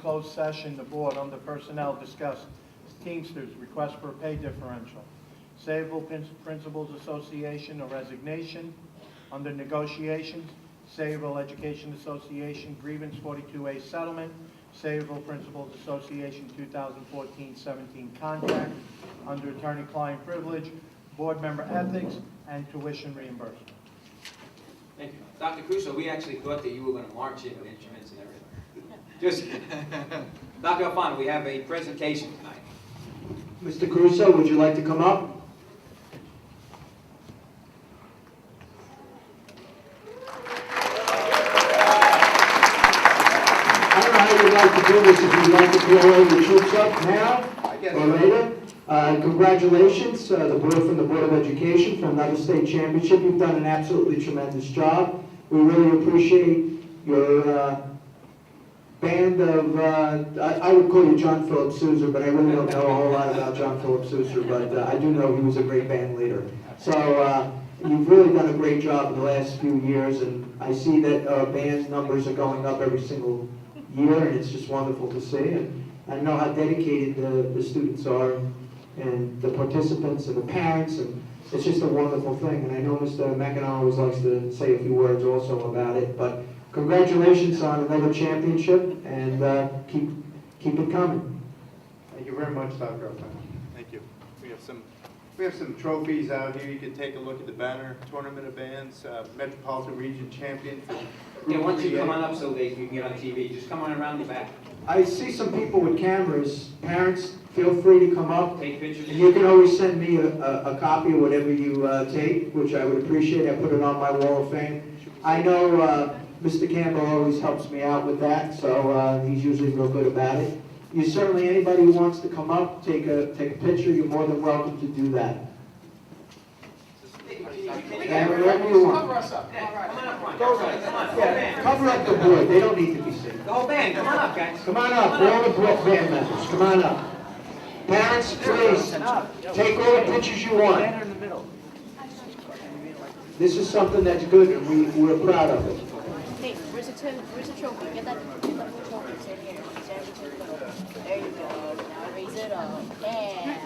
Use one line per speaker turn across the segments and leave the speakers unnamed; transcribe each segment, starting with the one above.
closed session, the board, under personnel, discussed Teamsters request for a pay differential, Sayreville Principals Association, a resignation. Under negotiations, Sayreville Education Association grievance 42A settlement, Sayreville Principals Association 2014-17 contract. Under attorney-client privilege, board member ethics, and tuition reimbursement.
Thank you. Dr. Crusoe, we actually thought that you were going to march in with instruments and everything. Dr. Alfano, we have a presentation tonight.
Mr. Caruso, would you like to come up? I don't know how you'd like to do this, if you'd like to blow all your troops up now or later. Congratulations, the board from the Board of Education for another state championship. You've done an absolutely tremendous job. We really appreciate your band of, I would call you John Philip Sousa, but I really don't know a whole lot about John Philip Sousa, but I do know he was a great band leader. So you've really done a great job in the last few years, and I see that our band numbers are going up every single year, and it's just wonderful to see. And I know how dedicated the students are, and the participants and the parents, and it's just a wonderful thing. And I know Mr. McEnroe always likes to say a few words also about it, but congratulations on another championship, and keep it coming.
Thank you very much, Dr. Alfano. Thank you. We have some trophies out here. You can take a look at the banner. Tournament of Bands, Metropolitan Region Champion.
Yeah, why don't you come on up so they can get on TV. Just come on around the back.
I see some people with cameras. Parents, feel free to come up.
Take pictures.
You can always send me a copy of whatever you take, which I would appreciate. I put it on my wall of fame. I know Mr. Campbell always helps me out with that, so he's usually real good about it. You certainly, anybody who wants to come up, take a picture, you're more than welcome to do that. And wherever you want.
Cover us up. Come on up front.
Go
Come on.
Yeah, cover up the board. They don't need to be seen.
The whole band. Come on up, guys.
Come on up, all the band members. Come on up. Parents, please, take all the pictures you want. This is something that's good, and we're proud of it.
Hey, where's the trophy? Get that trophy. Sit here. There you go. Now raise it up. Yeah.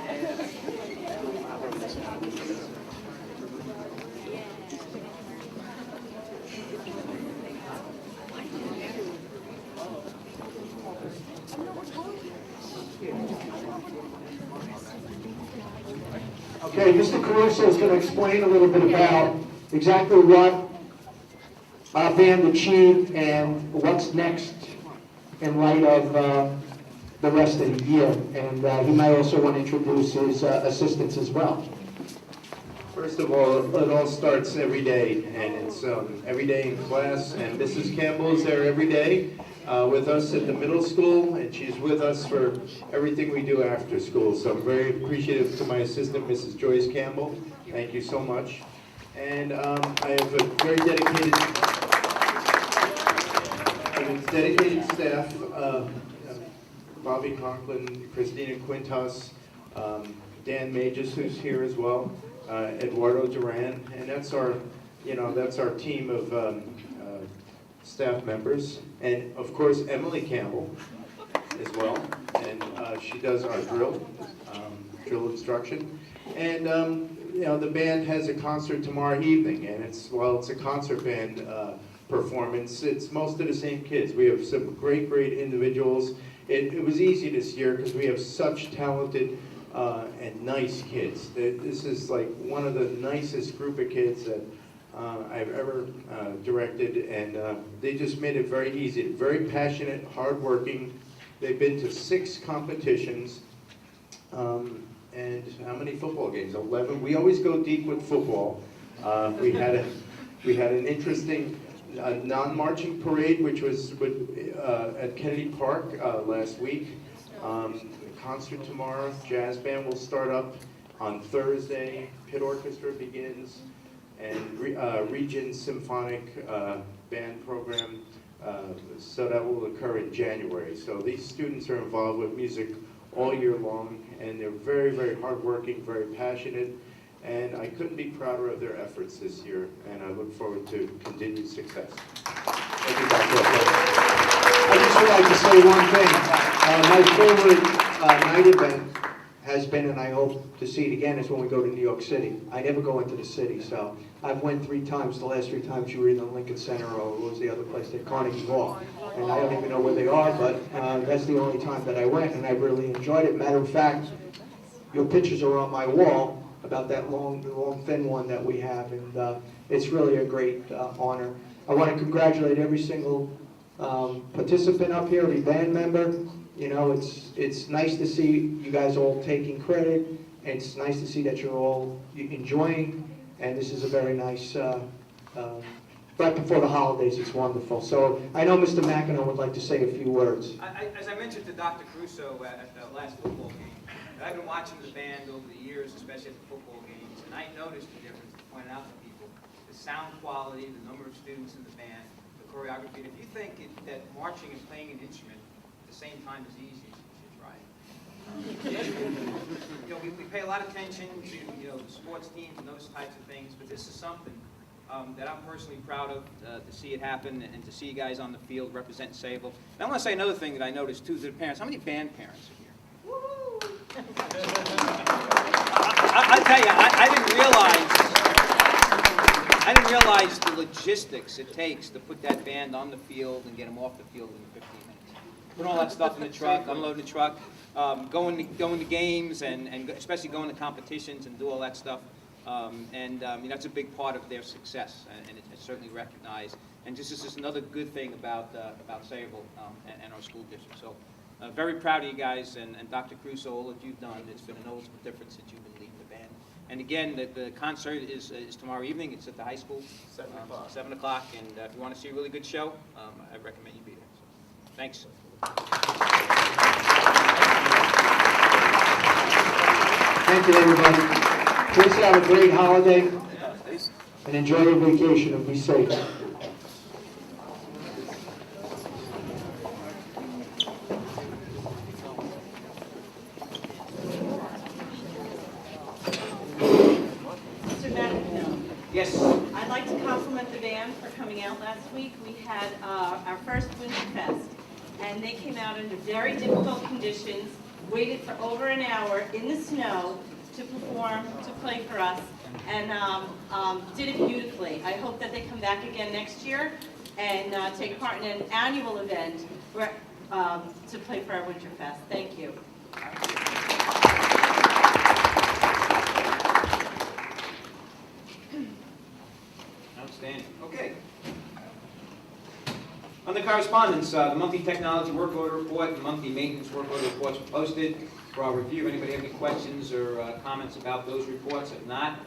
Okay, Mr. Caruso is going to explain a little bit about exactly what our band achieved and what's next in light of the rest of the year. And he might also want to introduce his assistants as well.
First of all, it all starts every day, and it's every day in class, and Mrs. Campbell is there every day with us at the middle school, and she's with us for everything we do after school. So I'm very appreciative to my assistant, Mrs. Joyce Campbell. Thank you so much. And I have a very dedicated staff, Bobby Conklin, Christina Quintas, Dan Mages, who's here as well, Eduardo Duran, and that's our team of staff members, and of course Emily Campbell as well, and she does our drill instruction, and the band has a concert tomorrow evening, and it's a concert band performance. It's most of the same kids. We have some great individuals. It was easy this year because we have such talented and nice kids. This is like one of the nicest group of kids that I've ever directed, and they just made it very easy. Very passionate, hardworking. They've been to 6 competitions, and how many football games? 11. We always go deep with football. We had an interesting non-marching parade, which was at Kennedy Park last week. Concert tomorrow. Jazz band will start up on Thursday. Pit orchestra begins, and Region Symphonic band program. So that will occur in January. So these students are involved with music all year long, and they're very, very hardworking, very passionate, and I couldn't be prouder of their efforts this year, and I look forward to continued success. Thank you, Dr. Alfano.
I just would like to say one thing. My favorite night event has been, and I hope to see it again, is when we go to New York City. I never go into the city, so I've went 3 times. The last 3 times you were either in Lincoln Center or what was the other place, at Carnegie Hall. And I don't even know where they are, but that's the only time that I went, and I really enjoyed it. Matter of fact, your pictures are on my wall about that long, thin one that we have, and it's really a great honor. I want to congratulate every single participant up here, every band member. You know, it's nice to see you guys all taking credit. It's nice to see that you're all enjoying, and this is a very nice, right before the holidays, it's wonderful. So I know Mr. McEnroe would like to say a few words.
As I mentioned to Dr. Caruso at the last football game, I've been watching the band over the years, especially at the football games, and I noticed the difference, pointed out to people, the sound quality, the number of students in the band, the choreography. And if you think that marching and playing an instrument at the same time is easy, you should try it. You know, we pay a lot of attention to, you know, the sports teams and those types of things, but this is something that I'm personally proud of, to see it happen and to see you guys on the field representing Sayville. And I want to say another thing that I noticed too, to the parents. How many band parents are here? I'll tell you, I didn't realize the logistics it takes to put that band on the field and get them off the field in 15 minutes. Put all that stuff in the truck, unload the truck, going to games, and especially going to competitions and do all that stuff. You know, that's a big part of their success, and it's certainly recognized. And this is just another good thing about Sayville and our school district. So. Very proud of you guys, and Dr. Caruso, all that you've done. It's been a noticeable difference since you've been leading the band. And again, the concert is tomorrow evening. It's at the high school. 7 o'clock. 7 o'clock, and if you want to see a really good show, I recommend you be there. So, thanks.
Thank you, everybody. Please have a great holiday and enjoy your vacation and be safe.
Mr. McEnroe,
Yes.
I'd like to compliment the band for coming out last week. We had our first Winter Fest, and they came out under very difficult conditions, waited for over an hour in the snow to perform, to play for us, and did it beautifully. I hope that they come back again next year and take part in an annual event where, to play for our Winter Fest. Thank you.
Outstanding. Okay. On the correspondence, the monthly technology work order report and monthly maintenance work order reports were posted for our review. Anybody have any questions or comments about those reports? If not,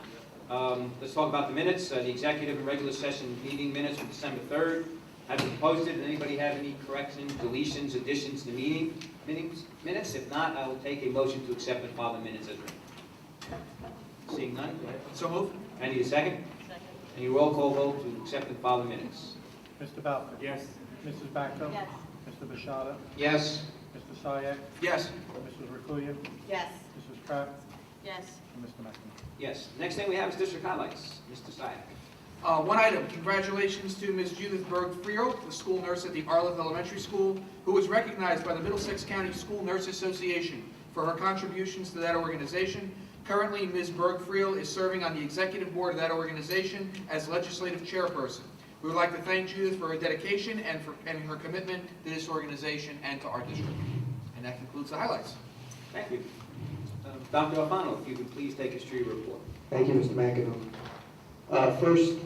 let's talk about the minutes. The executive and regular session meeting minutes from December 3rd have been posted. Anybody have any corrections, deletions, additions to minutes? If not, I will take a motion to accept and file the minutes as written. Seeing none? Go ahead.
So moved.
I need a second. Any roll call vote to accept and file the minutes?
Mr. Balfour?
Yes.
Mrs. Backo?
Yes.
Mr. Bashada?
Yes.
Mr. Sayak?
Yes.
Mrs. Rikuya?
Yes.
Mrs. Kraft?
Yes.
And Mr. McEnroe?
Yes. Next thing we have is district highlights. Mr. Sayak.
One item, congratulations to Ms. Judith Berg-Friel, the school nurse at the Arleth Elementary School, who was recognized by the Middlesex County School Nurse Association for her contributions to that organization. Currently, Ms. Berg-Friel is serving on the executive board of that organization as legislative chairperson. We would like to thank Judith for her dedication and her commitment to this organization and to our district. And that concludes the highlights.
Thank you. Dr. Alfano, if you could please take us through your report.
Thank you, Mr. McEnroe. First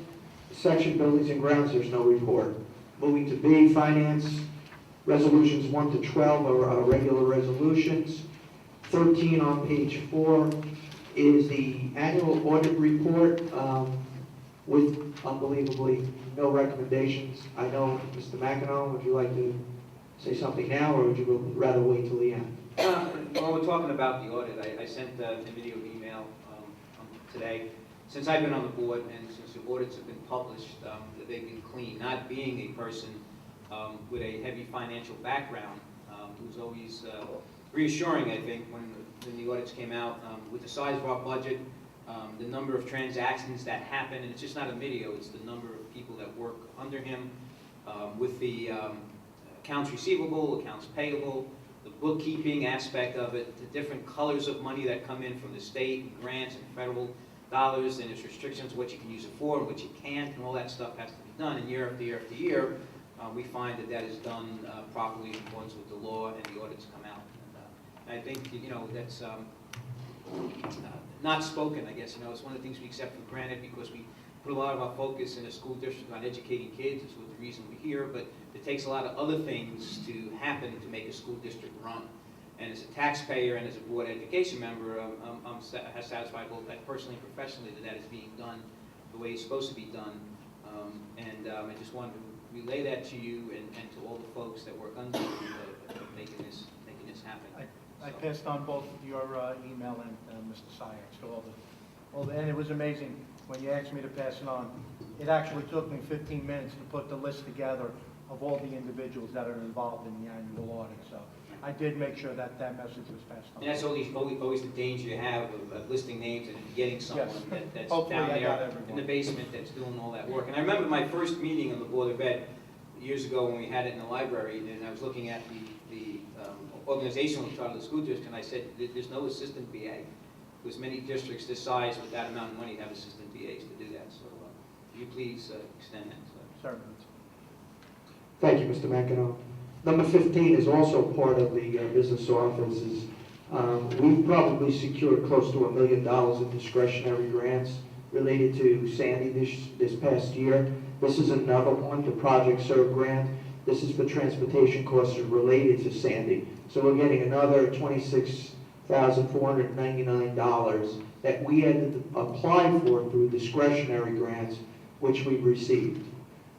section, buildings and grounds, there's no report. Moving to B, finance, resolutions 1 to 12 are regular resolutions. 13 on page 4 is the annual audit report with unbelievably no recommendations. I know, Mr. McEnroe, would you like to say something now, or would you rather wait till the end?
While we're talking about the audit, I sent a video email today. Since I've been on the board and since the audits have been published, they've been clean. Not being a person with a heavy financial background, who's always reassuring, I think, when the audits came out, with the size of our budget, the number of transactions that happen, and it's just not a video, it's the number of people that work under him, with the accounts receivable, accounts payable, the bookkeeping aspect of it, the different colors of money that come in from the state, and grants and federal dollars, and there's restrictions, what you can use it for and what you can't, and all that stuff has to be done. And year after year after year, we find that that is done properly in accordance with the law, and the audits come out. And I think, you know, that's not spoken, I guess. You know, it's one of the things we accept for granted because we put a lot of our focus in a school district on educating kids. It's the reason we're here, but it takes a lot of other things to happen to make a school district run. And as a taxpayer and as a board education member, I'm satisfied both personally and professionally that that is being done the way it's supposed to be done. I just wanted to relay that to you and to all the folks that work under you making this happen.
I passed on both your email and Mr. Sykes to all the, and it was amazing when you asked me to pass it on. It actually took me 15 minutes to put the list together of all the individuals that are involved in the annual audit. So I did make sure that that message was passed on.
And that's always the danger you have of listing names and forgetting someone
Yes.
that's
Hopefully
down
I got
there
everyone.
in the basement that's doing all that work. And I remember my first meeting on the Board of Ed years ago when we had it in the library, and I was looking at the organizational chart of the school district, and I said, there's no assistant BA. Because many districts this size with that amount of money have assistant BAs to do that. So will you please extend that?
Certainly.
Thank you, Mr. McEnroe. Number 15 is also part of the business offices. We've probably secured close to $1 million in discretionary grants related to Sandy this past year. This is another one, the Project Serve grant. This is for transportation costs related to Sandy. So we're getting another $26,499 that we had to apply for through discretionary grants, which we received.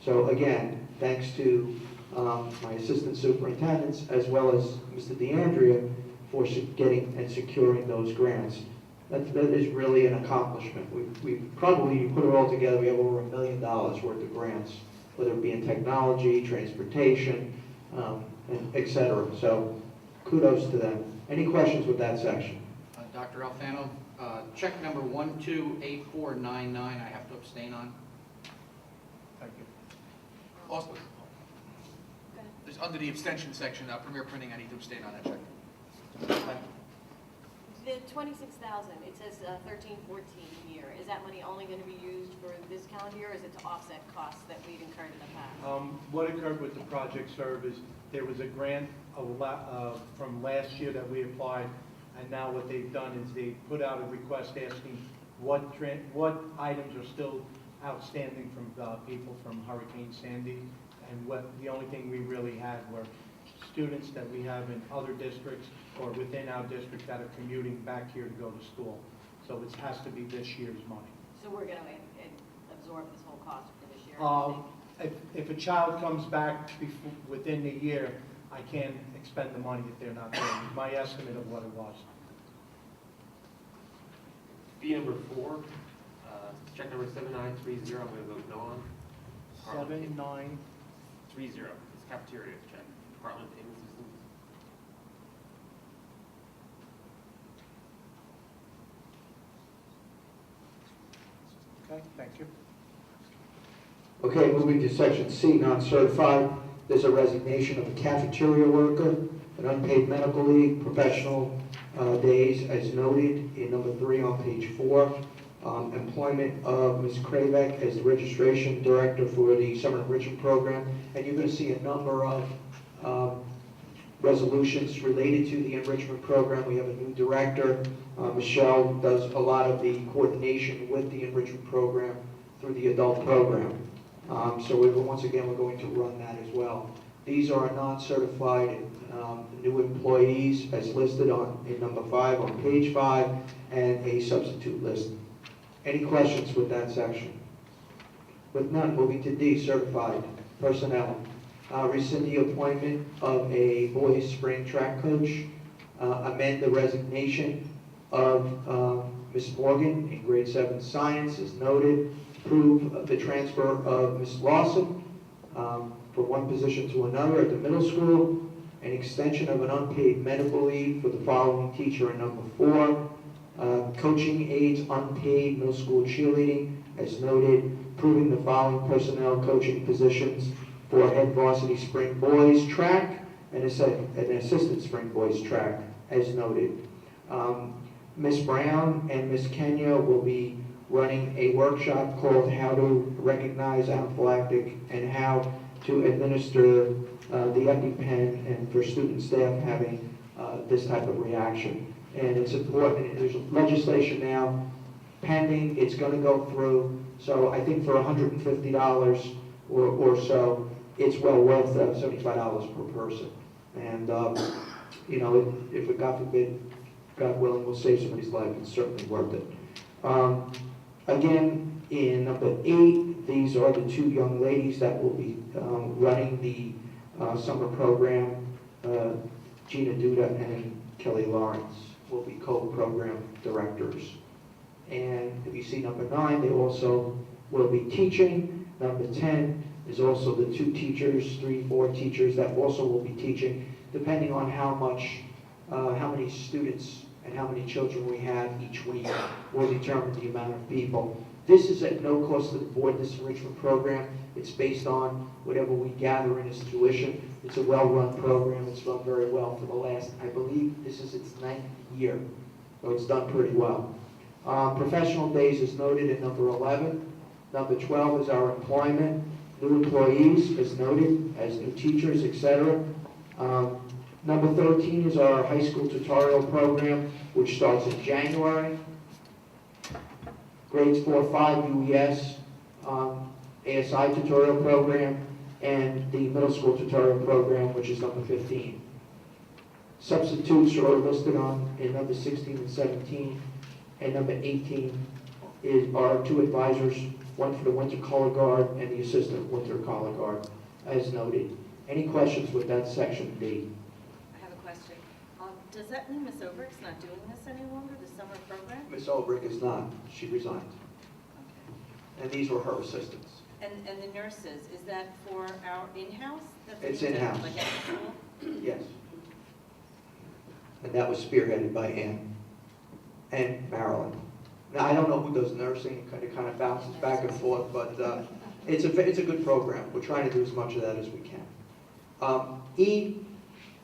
So again, thanks to my assistant superintendents as well as Mr. DeAndrea for getting and securing those grants. That is really an accomplishment. We probably, you put it all together, we have over $1 million worth of grants, whether it be in technology, transportation, and et cetera. So kudos to them. Any questions with that section?
Dr. Alfano, check number 128499, I have to abstain on.
Thank you.
Also, there's under the abstention section, Premier Printing, I need to abstain on that check.
The 26,000, it says 13-14 year. Is that money only going to be used for this calendar year, or is it to offset costs that we've incurred in the past?
What occurred with the Project Serve is there was a grant from last year that we applied, and now what they've done is they put out a request asking what items are still outstanding from people from Hurricane Sandy, and the only thing we really had were students that we have in other districts or within our district that are commuting back here to go to school. So it has to be this year's money.
So we're going to absorb this whole cost for this year?
If a child comes back within the year, I can expend the money if they're not there. It's my estimate of what it was.
B number 4, check number 7930, I'm going to vote no on.
7930.
It's cafeteria check, Department of Payment Systems.
Okay, thank you.
Okay, moving to section C, non-certified. There's a resignation of a cafeteria worker, an unpaid medical leave, professional days as noted in number 3 on page 4. Employment of Ms. Kravek as the registration director for the summer enrichment program. And you're going to see a number of resolutions related to the enrichment program. We have a new director. Michelle does a lot of the coordination with the enrichment program through the adult program. So once again, we're going to run that as well. These are non-certified new employees as listed in number 5 on page 5 and a substitute list. Any questions with that section? With none, moving to D, certified personnel. Rescind the appointment of a boys spring track coach. Amend the resignation of Ms. Morgan in grade 7 science as noted. Approve the transfer of Ms. Lawson from one position to another at the middle school. An extension of an unpaid medical leave for the following teacher in number 4. Coaching aides unpaid middle school cheerleading as noted. Approving the following personnel coaching positions for head varsity spring boys track and an assistant spring boys track, as noted. Ms. Brown and Ms. Kenya will be running a workshop called How to Recognize Anaphylactic and How to Administer the EpiPen, and for student staff having this type of reaction. And it's important, there's legislation now pending, it's going to go through, so I think for $150 or so, it's well worth $75 per person. And, you know, if it, God forbid, God willing, will save somebody's life, it's certainly worth it. Again, in number 8, these are the 2 young ladies that will be running the summer program. Gina Duda and Kelly Lawrence will be co-program directors. And if you see number 9, they also will be teaching. Number 10 is also the 2 teachers, 3, 4 teachers that also will be teaching, depending on how many students and how many children we have each week will determine the amount of people. This is at no cost to the board, this enrichment program. It's based on whatever we gather in as tuition. It's a well-run program. It's run very well for the last, I believe, this is its 9th year. So it's done pretty well. Professional days is noted in number 11. Number 12 is our employment. New employees is noted as new teachers, etc. Number 13 is our high school tutorial program, which starts in January. Grades 4, 5, UES, ASI tutorial program, and the middle school tutorial program, which is number 15. Substitutes are listed in number 16 and 17, and number 18 are 2 advisors, one for the winter color guard and the assistant winter color guard, as noted. Any questions with that section D?
I have a question. Does that mean Ms. Obrick's not doing this any longer, the summer program?
Ms. Olbrich is not. She resigned.
Okay.
And these were her assistants.
And the nurses, is that for our in-house? That's
It's
being done,
in-house.
Like at school?
Yes. And that was spearheaded by Ann and Marilyn. Now, I don't know who does nursing, it kind of bounces back and forth, but it's a good program. We're trying to do as much of that as we can. E,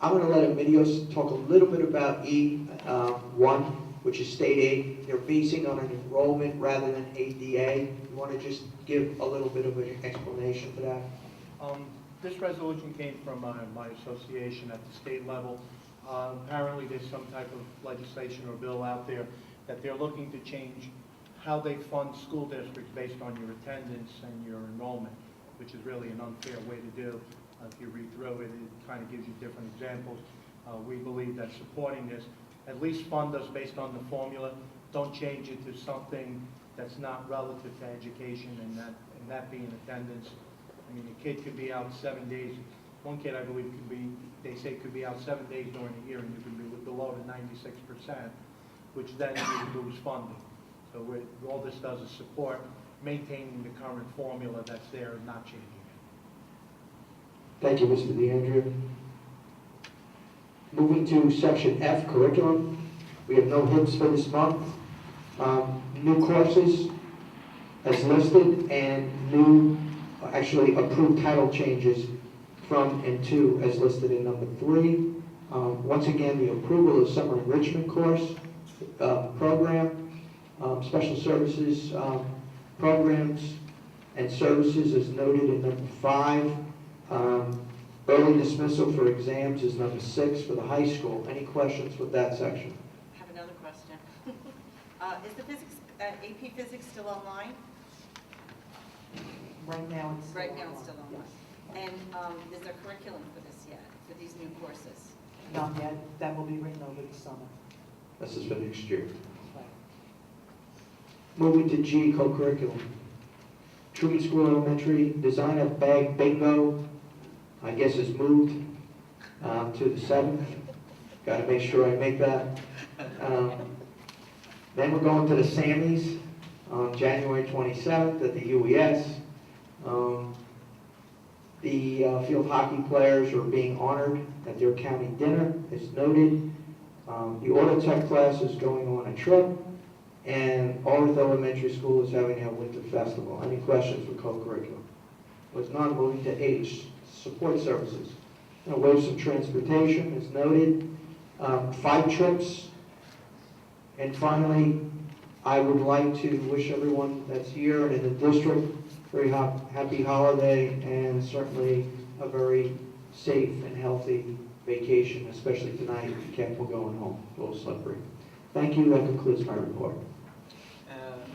I'm going to let Emilio talk a little bit about E1, which is state aid. They're basing on an enrollment rather than ADA. You want to just give a little bit of an explanation for that?
This resolution came from my association at the state level. Apparently there's some type of legislation or bill out there that they're looking to change how they fund school districts based on your attendance and your enrollment, which is really an unfair way to do. If you read through it, it kind of gives you different examples. We believe that supporting this, at least fund us based on the formula. Don't change it to something that's not relative to education, and that being attendance. I mean, a kid could be out 7 days. One kid, I believe, they say could be out 7 days during the year, and you can be below the 96%, which then you lose funding. So all this does is support maintaining the current formula that's there and not changing it.
Thank you, Mr. DeAndrea. Moving to section F, curriculum. We have no HIPs for this month. New courses as listed, and actually approved title changes from and to as listed in number 3. Once again, the approval of summer enrichment course program, special services programs and services as noted in number 5. Early dismissal for exams is number 6 for the high school. Any questions with that section?
I have another question. Is the physics, AP Physics still online?
Right now, it's still
Right now
online.
it's still online.
Yes.
And is there curriculum for this yet, for these new courses?
Not yet, that will be written over the summer.
This is for next year.
Right.
Moving to G, co-curriculum. Truman School Elementary, design of bag bingo, I guess is moved to the 7th. Got to make sure I make that. Then we're going to the Sammys on January 27th at the UES. The field hockey players are being honored at their county dinner, as noted. The auto tech class is going on a trip, and Olive Elementary School is having a winter festival. Any questions for co-curriculum? Was none, moving to H, support services. Waive some transportation is noted, 5 trips. And finally, I would like to wish everyone that's here and in the district very happy holiday and certainly a very safe and healthy vacation, especially tonight. Be careful going home, a little slippery. Thank you. That concludes my report.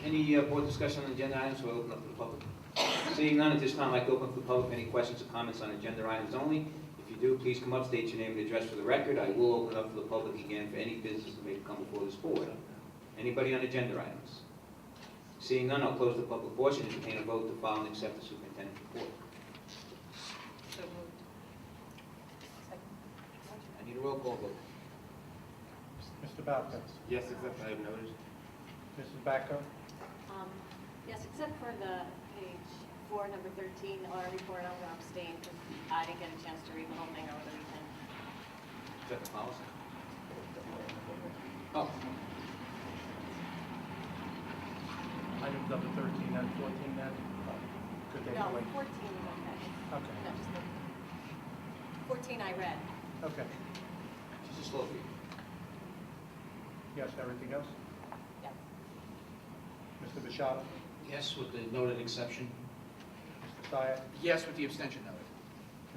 Any board discussion on agenda items? We'll open up to the public. Seeing none at this time, I'd like to open up to the public. Any questions or comments on agenda items only? If you do, please come up, state your name and address for the record. I will open up to the public again for any business that may come before this board. Anybody on agenda items? Seeing none, I'll close the public portion and entertain a vote to file and accept the superintendent's report.
So moved.
I need a roll call vote.
Mr. Balko?
Yes, except I have noted.
Mrs. Backo?
Yes, except for the page 4, number 13, our report, I'm going to abstain because I didn't get a chance to read the whole thing over the weekend.
Is that the policy? Oh,
Items number 13 and 14 then? Could they
No,
wait?
14 is okay.
Okay,
No, just the 14 I read.
okay.
just a slow read.
Yes, everything else?
Yes.
Mr. Bishada?
Yes, with the noted exception.
Mr. Syak?
Yes, with the abstention noted.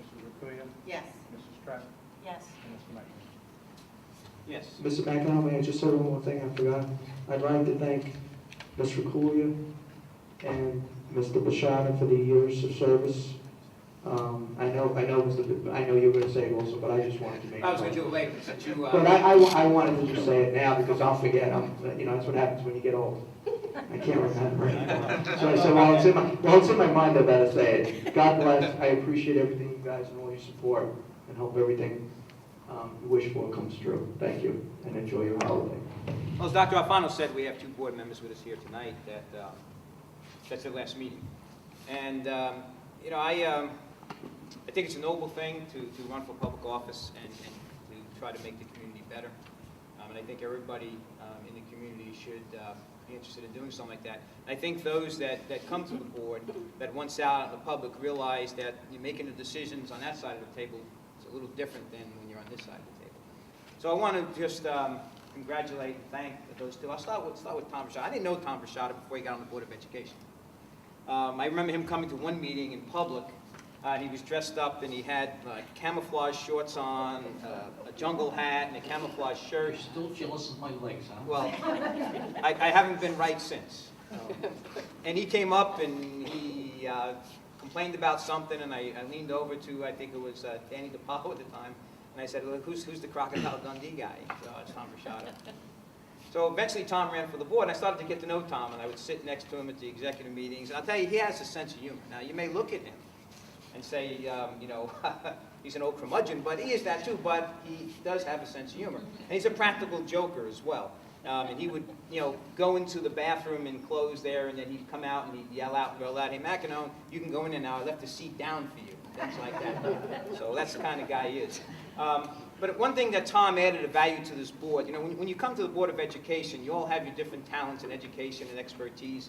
Mrs. Rakuya?
Yes.
Mrs. Stratton?
Yes.
And Mr. McNamee?
Yes.
Mr. McEnroe, may I just say one more thing I forgot? I'd like to thank Ms. Rakulia and Mr. Bishada for the years of service. I know you were going to say it also, but I just wanted to make it.
I was going to do it later, since you,
But I wanted to just say it now because I'll forget. That's what happens when you get old. I can't remember anymore. So while it's in my mind, I better say it. God bless. I appreciate everything you guys and all your support, and hope everything you wish for comes true. Thank you, and enjoy your holiday.
Well, as Dr. Alfano said, we have 2 board members with us here tonight that's their last meeting. And, I think it's a noble thing to run for public office and to try to make the community better. And I think everybody in the community should be interested in doing something like that. And I think those that come to the board, that once out in the public, realize that you're making the decisions on that side of the table is a little different than when you're on this side of the table. So I want to just congratulate and thank those 2. I'll start with Tom Brashada. I didn't know Tom Brashada before he got on the Board of Education. I remember him coming to one meeting in public. He was dressed up and he had camouflage shorts on, a jungle hat and a camouflage shirt.
You're still jealous of my legs, huh?
Well, I haven't been right since. And he came up and he complained about something, and I leaned over to, I think it was Danny DePaulo at the time, and I said, well, who's the Crocodile Dundee guy? So it's Tom Brashada. So eventually Tom ran for the board, and I started to get to know Tom, and I would sit next to him at the executive meetings. And I'll tell you, he has a sense of humor. Now, you may look at him and say, he's an old curmudgeon, but he is that too, but he does have a sense of humor. And he's a practical joker as well. And he would, go into the bathroom and close there, and then he'd come out and he'd yell out, hey, McEnroe, you can go in there now. I left the seat down for you. Things like that. So that's the kind of guy he is. But one thing that Tom added a value to this board, when you come to the Board of Education, you all have your different talents in education and expertise.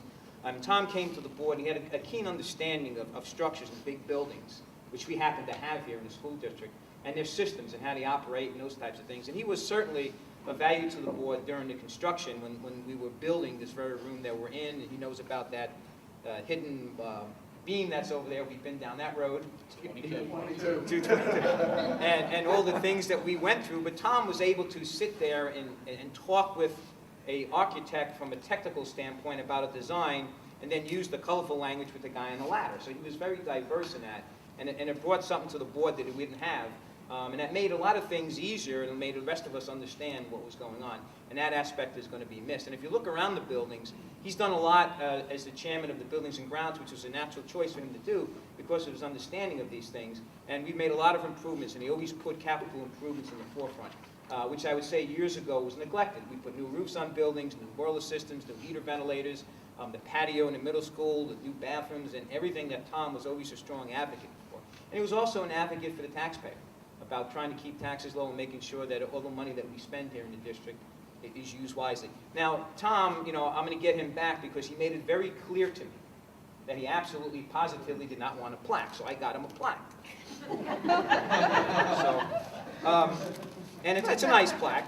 Tom came to the board and he had a keen understanding of structures and big buildings, which we happen to have here in the school district, and their systems and how they operate and those types of things. And he was certainly a value to the board during the construction when we were building this very room that we're in, and he knows about that hidden beam that's over there. We've been down that road. 22. And all the things that we went through. But Tom was able to sit there and talk with an architect from a technical standpoint about a design, and then use the colorful language with the guy on the ladder. So he was very diverse in that. And it brought something to the board that we didn't have. And that made a lot of things easier and made the rest of us understand what was going on. And that aspect is going to be missed. And if you look around the buildings, he's done a lot as the chairman of the Buildings and Grounds, which was a natural choice for him to do because of his understanding of these things. And we've made a lot of improvements, and he always put capital improvements in the forefront, which I would say years ago was neglected. We put new roofs on buildings, new boiler systems, new heater ventilators, the patio in the middle school, the new bathrooms, and everything that Tom was always a strong advocate for. And he was also an advocate for the taxpayer, about trying to keep taxes low and making sure that all the money that we spend here in the district is used wisely. Now, Tom, I'm going to get him back because he made it very clear to me that he absolutely, positively did not want a plaque, so I got him a plaque. So, and it's a nice plaque.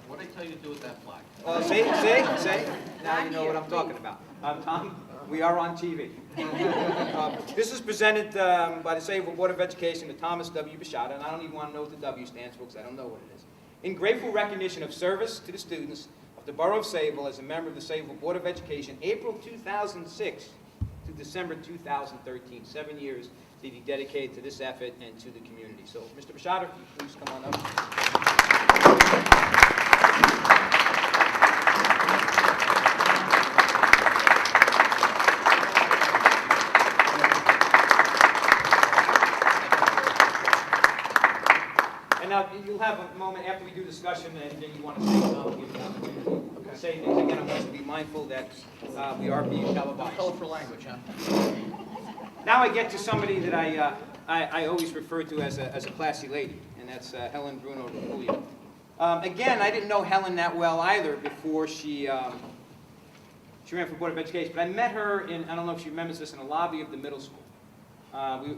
What did I tell you to do with that flag?
Well, see, now you know what I'm talking about. Tom, we are on TV. This is presented by the Sayreville Board of Education to Thomas W. Bashada, and I don't even want to know what the W stands for because I don't know what it is. In grateful recognition of service to the students of the Borough of Sayreville as a member of the Sayreville Board of Education, April 2006 to December 2013, 7 years that he dedicated to this effort and to the community. So, Mr. Bashada, if you please come on up. And now you'll have a moment after we do discussion, and then you want to say something. I'll give you the opportunity to say things. Again, I want to be mindful that we are being televised.
Colorful language, huh?
Now I get to somebody that I always refer to as a classy lady, and that's Helen Bruno Rapulia. Again, I didn't know Helen that well either before she ran for Board of Education, but I met her in, I don't know if she remembers this, in the lobby of the middle school.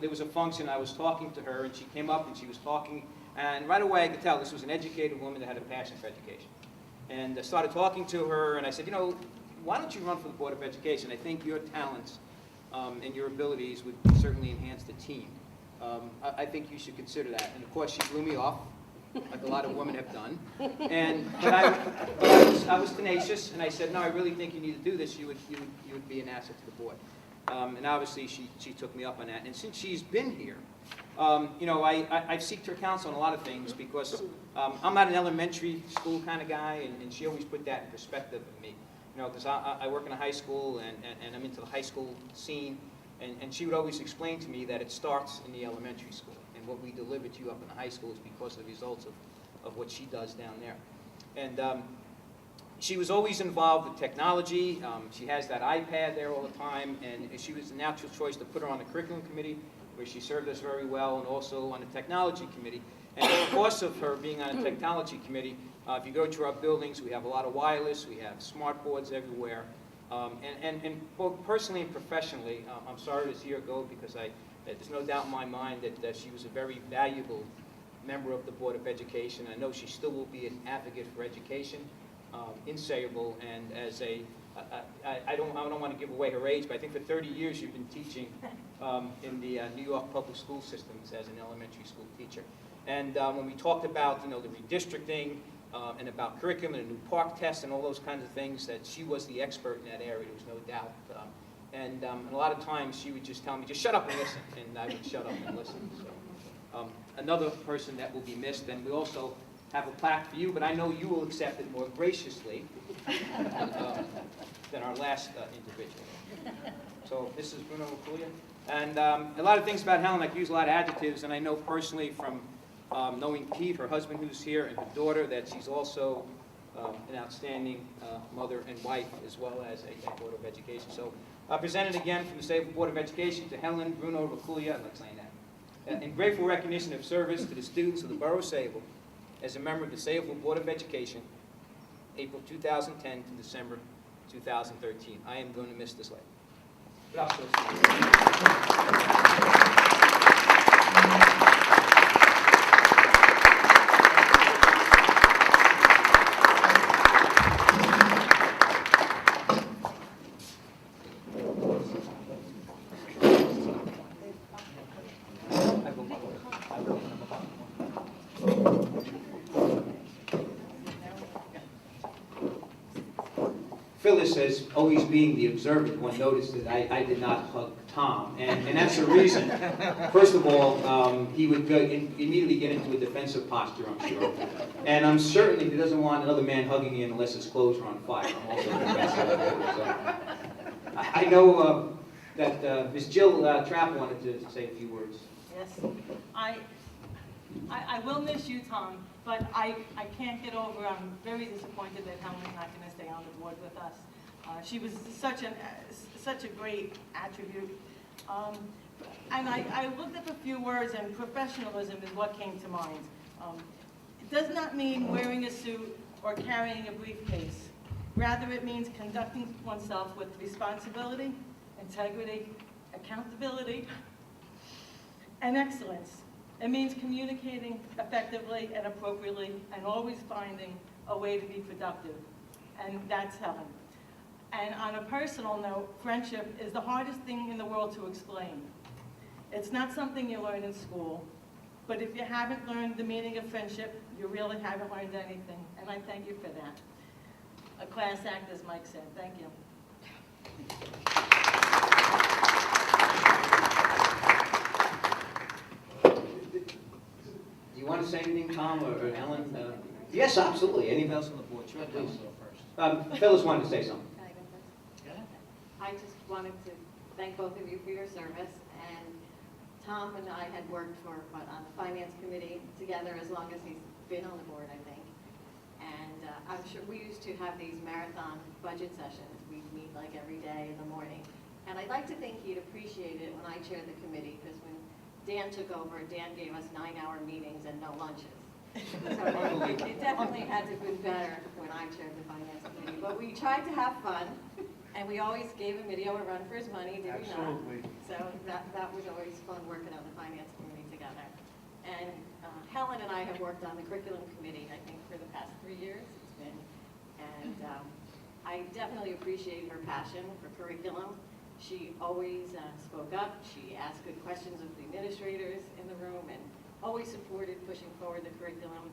There was a function, I was talking to her, and she came up and she was talking, and right away I could tell this was an educated woman that had a passion for education. And I started talking to her, and I said, you know, why don't you run for the Board of Education? I think your talents and your abilities would certainly enhance the team. I think you should consider that. And of course, she blew me off, like a lot of women have done. But I was tenacious, and I said, no, I really think you need to do this. You would be an asset to the board. And obviously, she took me up on that. And since she's been here, you know, I've sought her counsel on a lot of things because I'm not an elementary school kind of guy, and she always put that in perspective of me. You know, because I work in a high school, and I'm into the high school scene, and she would always explain to me that it starts in the elementary school, and what we deliver to you up in the high school is because of the results of what she does down there. And she was always involved with technology. She has that iPad there all the time, and she was a natural choice to put her on the curriculum committee, where she served us very well, and also on the technology committee. And because of her being on the technology committee, if you go to our buildings, we have a lot of wireless, we have smart boards everywhere. And both personally and professionally, I'm sorry to see her go because there's no doubt in my mind that she was a very valuable member of the Board of Education. I know she still will be an advocate for education in Sayreville, and as I don't want to give away her age, but I think for 30 years you've been teaching in the New York public school systems as an elementary school teacher. And when we talked about, you know, the redistricting and about curriculum and a new park test and all those kinds of things, that she was the expert in that area, there was no doubt. And a lot of times she would just tell me, just shut up and listen, and I would shut up and listen. So another person that will be missed, and we also have a plaque for you, but I know you will accept it more graciously than our last individual. So this is Bruno Rapulia. And a lot of things about Helen, I could use a lot of adjectives, and I know personally from knowing Pete, her husband who's here, and her daughter, that she's also an outstanding mother and wife, as well as a Board of Education. So presented again from the Sayreville Board of Education to Helen Bruno Rapulia, I'm not saying that, in grateful recognition of service to the students of the Borough of Sayreville as a member of the Sayreville Board of Education, April 2010 to December 2013. I am going to miss this lady. Gracias. Phyllis, as always being the observant one, noticed that I did not hug Tom, and that's the reason. First of all, he would immediately get into a defensive posture, I'm sure. And I'm certain he doesn't want another man hugging him unless his clothes are on fire. I'm also defensive. So, I know that Ms. Jill Trapp wanted to say a few words.
Yes, I will miss you, Tom, but I can't get over, I'm very disappointed that Helen's not going to stay on the board with us. She was such a great attribute. And I looked up a few words, and professionalism is what came to mind. It does not mean wearing a suit or carrying a briefcase. Rather, it means conducting oneself with responsibility, integrity, accountability, and excellence. It means communicating effectively and appropriately and always finding a way to be productive. And that's Helen. And on a personal note, friendship is the hardest thing in the world to explain. It's not something you learn in school, but if you haven't learned the meaning of friendship, you really haven't learned anything. And I thank you for that. A class act, as Mike said. Thank you.
Do you want to say anything, Tom or Ellen? Yes, absolutely. Anyone else on the board? Sure, please. Phyllis wanted to say something.
Can I go first? I just wanted to thank both of you for your service, and Tom and I had worked on the finance committee together as long as he's been on the board, I think. And I'm sure we used to have these marathon budget sessions. We'd meet like every day in the morning. And I'd like to think he'd appreciate it when I chaired the committee, because when Dan took over, Dan gave us 9-hour meetings and no lunches. So it definitely had to have been better when I chaired the finance committee. But we tried to have fun, and we always gave Emilio a run for his money, did we not?
Absolutely.
So that was always fun working on the finance committee together. And Helen and I have worked on the curriculum committee, I think, for the past 3 years it's been. And I definitely appreciate her passion for curriculum. She always spoke up. She asked good questions of the administrators in the room and always supported pushing forward the curriculum,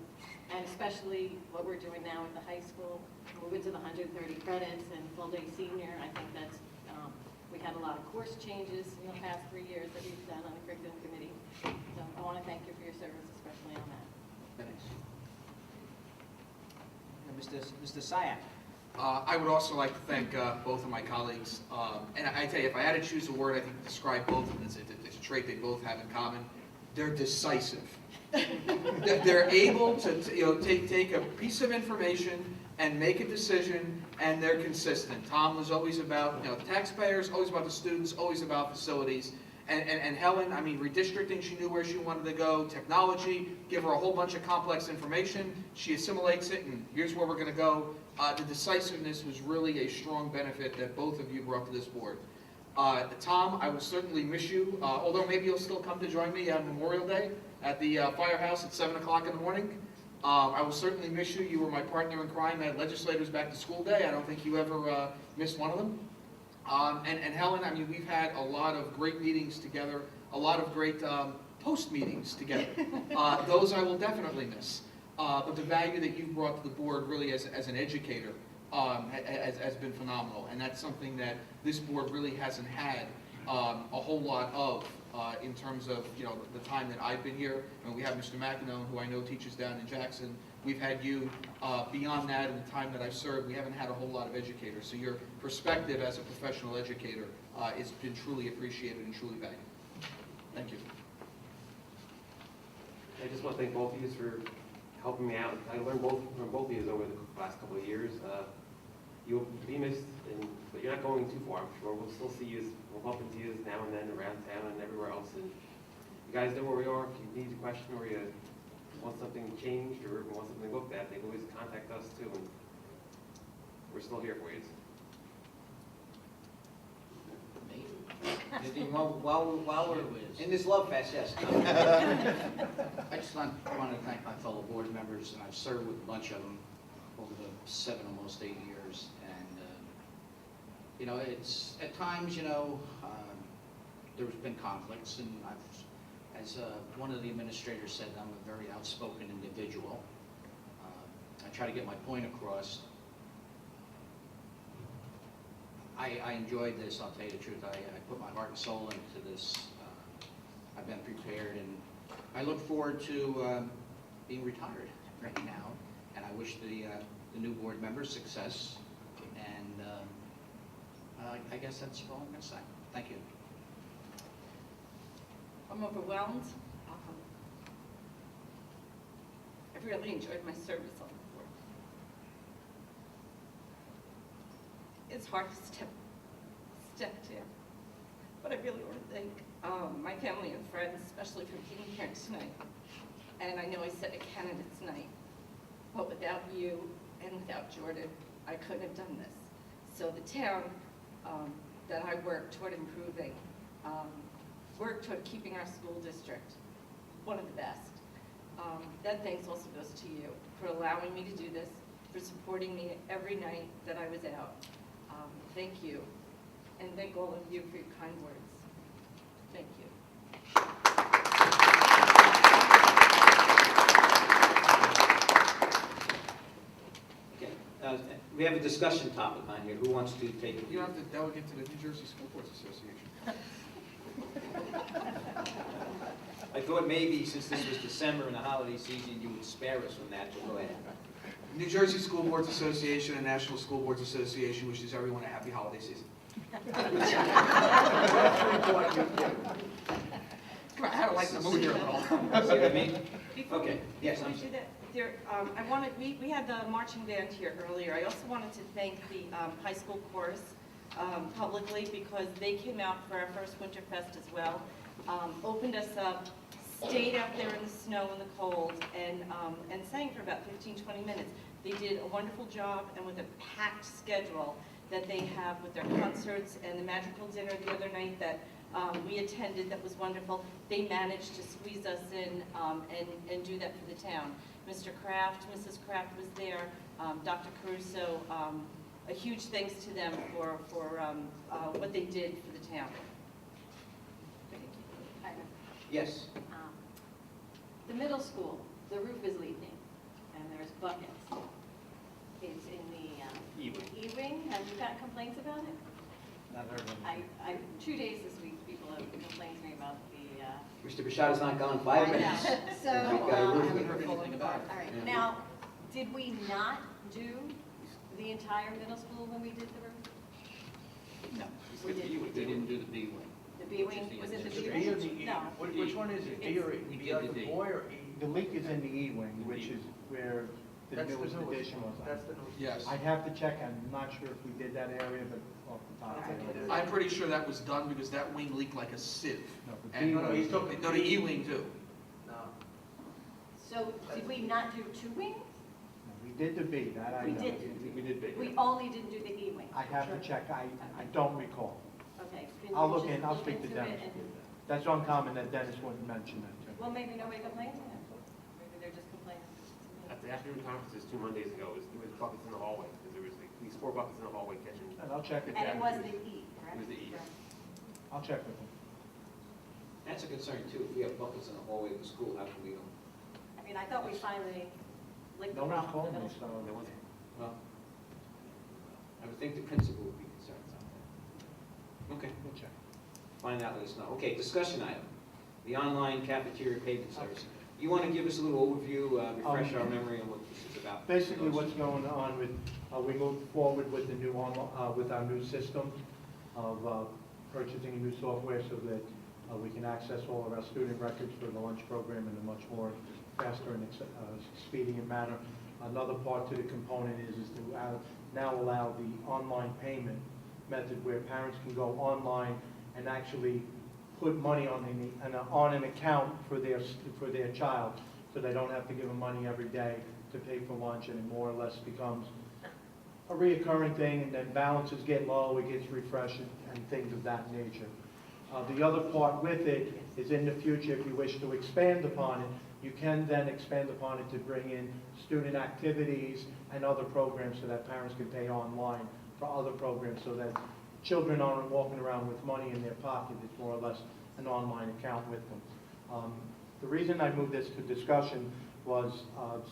and especially what we're doing now at the high school, moving to the 130 credits and full-day senior. I think that's, we had a lot of course changes in the past 3 years that we've done on the curriculum committee. So I want to thank you for your service, especially on that.
Mr. Syak.
I would also like to thank both of my colleagues. And I tell you, if I had to choose a word, I think to describe both of them, it's a trait they both have in common. They're decisive. They're able to take a piece of information and make a decision, and they're consistent. Tom was always about taxpayers, always about the students, always about facilities. And Helen, I mean, redistricting, she knew where she wanted to go. Technology, give her a whole bunch of complex information. She assimilates it, and here's where we're going to go. The decisiveness was really a strong benefit that both of you brought to this board. Tom, I will certainly miss you, although maybe you'll still come to join me on Memorial Day at the firehouse at 7 o'clock in the morning. I will certainly miss you. You were my partner in crime at Legislators Back to School Day. I don't think you ever missed one of them. And Helen, I mean, we've had a lot of great meetings together, a lot of great post meetings together. Those I will definitely miss. But the value that you've brought to the board really as an educator has been phenomenal. And that's something that this board really hasn't had a whole lot of in terms of the time that I've been here. And we have Mr. McEnone, who I know teaches down in Jackson. We've had you beyond that in the time that I've served. We haven't had a whole lot of educators. So your perspective as a professional educator has been truly appreciated and truly valued. Thank you.
I just want to thank both of you for helping me out. I learned from both of you over the last couple of years. You'll be missed, but you're not going too far, I'm sure. We'll still see you, we'll bump into you now and then around town and everywhere else. And you guys know where we are. If you need a question or you want something changed or want something looked at, they can always contact us too. And we're still here for you.
While we're in this love fest, yes.
I just want to thank my fellow board members, and I've served with a bunch of them over the 7, almost 8 years. And, it's at times, there's been conflicts, and as one of the administrators said, I'm a very outspoken individual. I try to get my point across. I enjoyed this, I'll tell you the truth. I put my heart and soul into this. I've been prepared, and I look forward to being retired right now. And I wish the new board members success. And I guess that's all I'm going to say. Thank you.
I'm overwhelmed. I've really enjoyed my service on the board. It's hard to step to, but I really want to thank my family and friends, especially for being here tonight. And I know I said it candidates night, but without you and without Jordan,
I couldn't have done this. So the town that I work toward improving, work toward keeping our school district one of the best. That thanks also goes to you for allowing me to do this, for supporting me every night that I was out. Thank you. And thank all of you for your kind words. Thank you.
Okay, we have a discussion topic on here. Who wants to take it?
You have to delegate to the New Jersey School Boards Association.
I thought maybe since this was December and the holiday season, you would spare us from that, but go ahead.
New Jersey School Boards Association and National School Boards Association wishes everyone a happy holiday season. Come on, I had to like the mood here a little.
See what I mean?
Before
Okay, yes,
before
I'm
we
sorry.
do that, we had the marching band here earlier. I also wanted to thank the high school chorus publicly because they came out for our first Winterfest as well, opened us up, stayed out there in the snow and the cold, and sang for about 15, 20 minutes. They did a wonderful job, and with a packed schedule that they have with their concerts and the magical dinner the other night that we attended that was wonderful, they managed to squeeze us in and do that for the town. Mr. Kraft, Mrs. Kraft was there, Dr. Caruso, a huge thanks to them for what they did for the town. Thank you.
Yes.
The middle school, the roof is leaking, and there's buckets. It's in the E-wing. Have you got complaints about it?
Not heard of it.
2 days this week, people have complained to me about the.
Mr. Bashad has not gone 5 minutes.
So,
We've got a roof
haven't
leak.
heard anything about it.
all right.
Yeah.
Now, did we not do the entire middle school when we did the roof?
No.
We did.
We didn't do the B wing.
The B wing, was it the B
The
wing?
B or the E?
No.
Which one is it? B or E?
We did the D.
Boy or E? The leak is in the E wing, which is where the newest addition was.
Yes.
I'd have to check, I'm not sure if we did that area, but off the top of my head.
I'm pretty sure that was done because that wing leaked like a sieve.
No, the
And
B wing.
no, the E-wing too.
So did we not do 2 wings?
We did the B, that I
We
know.
did.
We did big.
We only didn't do the E-wing.
I have to check, I don't recall.
Okay. Can you
I'll look
just
in, I'll speak to
into it
Dennis.
and-
That's uncommon that Dennis wouldn't mention that to me.
Well, maybe nobody complained to him. Maybe they're just complaining.
At the afternoon conferences 2 Mondays ago, it was buckets in the hallway, because there was at least 4 buckets in the hallway catching.
And I'll check with
And it
Dennis.
was the E, correct?
It was the E.
I'll check with him.
That's a concern too. If we have buckets in the hallway of the school, how can we go?
I mean, I thought we finally licked the
No one's
problem.
called me, so.
There wasn't.
Well, I would think the principal would be concerned about that. Okay,
We'll check.
find out, let us know. Okay, discussion item, the online cafeteria payment service. You want to give us a little overview, refresh our memory on what this is about?
Basically, what's going on with, we moved forward with the new with our new system of purchasing a new software so that we can access all of our student records for the lunch program in a much more faster and expedient manner. Another part to the component is to now allow the online payment method where parents can go online and actually put money on an account for their child, so they don't have to give them money every day to pay for lunch, and it more or less becomes a reoccurring thing, and then balances get low, it gets refreshed, and things of that nature. The other part with it is in the future, if you wish to expand upon it, you can then expand upon it to bring in student activities and other programs so that parents can pay online for other programs, so that children aren't walking around with money in their pocket. It's more or less an online account with them. The reason I moved this to discussion was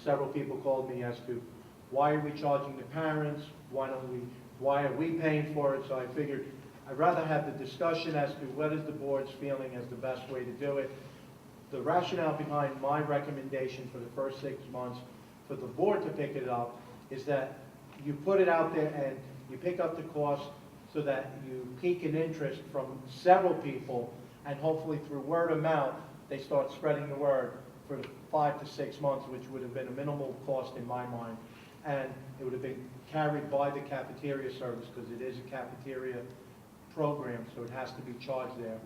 several people called me as to why are we charging the parents, why are we paying for it? So I figured I'd rather have the discussion as to what is the board's feeling as the best way to do it. The rationale behind my recommendation for the first 6 months for the board to pick it up is that you put it out there and you pick up the cost so that you pique an interest from several people, and hopefully through word of mouth, they start spreading the word for 5 to 6 months, which would have been a minimal cost in my mind. And it would have been carried by the cafeteria service because it is a cafeteria program, so it has to be charged there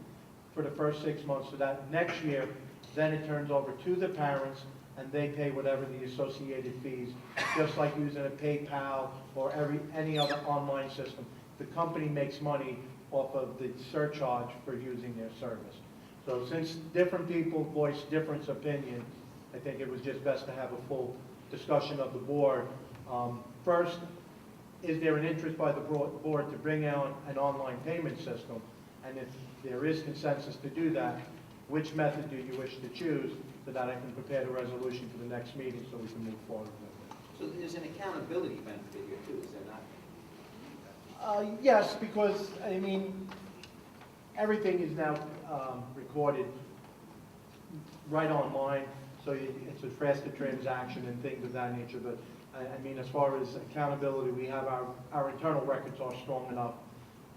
for the first 6 months. So that next year, then it turns over to the parents, and they pay whatever the associated fees, just like using a PayPal or any other online system. The company makes money off of the surcharge for using their service. So since different people voice different opinion, I think it was just best to have a full discussion of the board. First, is there an interest by the board to bring out an online payment system? And if there is consensus to do that, which method do you wish to choose so that I can prepare the resolution for the next meeting so we can move forward with it?
So there's an accountability benefit here too, is there not?
Yes, because, I mean, everything is now recorded right online, so it's a faster transaction and things of that nature. But, I mean, as far as accountability, we have our internal records are strong enough,